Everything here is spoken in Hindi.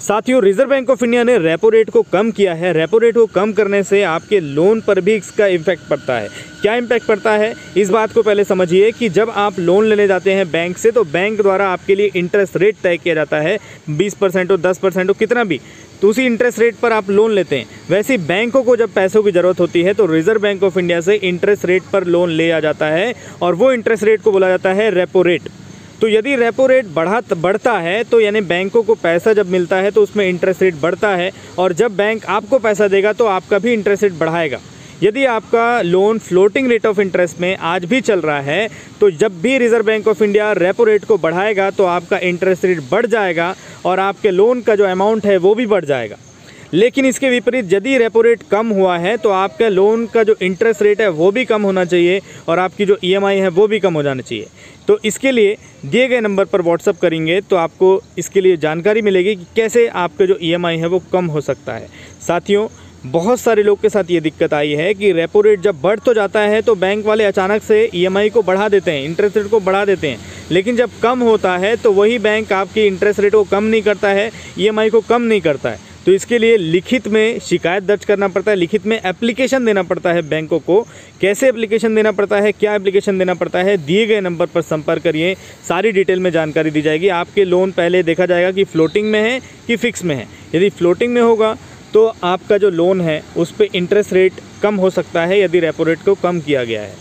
साथियों, रिजर्व बैंक ऑफ इंडिया ने रेपो रेट को कम किया है। रेपो रेट को कम करने से आपके लोन पर भी इसका इम्पैक्ट पड़ता है। क्या इम्पैक्ट पड़ता है, इस बात को पहले समझिए कि जब आप लोन लेने जाते हैं बैंक से, तो बैंक द्वारा आपके लिए इंटरेस्ट रेट तय किया जाता है। 20% हो, 10% हो, कितना भी, तो उसी इंटरेस्ट रेट पर आप लोन लेते हैं। वैसे बैंकों को जब पैसों की ज़रूरत होती है तो रिजर्व बैंक ऑफ इंडिया से इंटरेस्ट रेट पर लोन लिया जाता है और वो इंटरेस्ट रेट को बोला जाता है रेपो रेट। तो यदि रेपो रेट बढ़ता है तो यानी बैंकों को पैसा जब मिलता है तो उसमें इंटरेस्ट रेट बढ़ता है, और जब बैंक आपको पैसा देगा तो आपका भी इंटरेस्ट रेट बढ़ाएगा। यदि आपका loan floating rate of interest में आज भी चल रहा है तो जब भी reserve bank of India repo rate को बढ़ाएगा तो आपका इंटरेस्ट रेट बढ़ जाएगा और आपके लोन का जो अमाउंट है वो भी बढ़ जाएगा। लेकिन इसके विपरीत यदि रेपो रेट कम हुआ है तो आपका लोन का जो इंटरेस्ट रेट है वो भी कम होना चाहिए और आपकी जो ईएमआई है वो भी कम हो जाना चाहिए। तो इसके लिए दिए गए नंबर पर व्हाट्सअप करेंगे तो आपको इसके लिए जानकारी मिलेगी कि कैसे आपका जो ईएमआई है वो कम हो सकता है। साथियों, बहुत सारे लोग के साथ ये दिक्कत आई है कि रेपो रेट जब बढ़ तो जाता है तो बैंक वाले अचानक से ईएमआई को बढ़ा देते हैं, इंटरेस्ट रेट को बढ़ा देते हैं, लेकिन जब कम होता है तो वही बैंक आपकी इंटरेस्ट रेट को कम नहीं करता है, ईएमआई को कम नहीं करता है। तो इसके लिए लिखित में शिकायत दर्ज करना पड़ता है, लिखित में एप्लीकेशन देना पड़ता है बैंकों को। कैसे एप्लीकेशन देना पड़ता है, क्या एप्लीकेशन देना पड़ता है, दिए गए नंबर पर संपर्क करिए, सारी डिटेल में जानकारी दी जाएगी। आपके लोन पहले देखा जाएगा कि फ्लोटिंग में है कि फिक्स में है। यदि फ्लोटिंग में होगा तो आपका जो लोन है उस पर इंटरेस्ट रेट कम हो सकता है यदि रेपो रेट को कम किया गया है।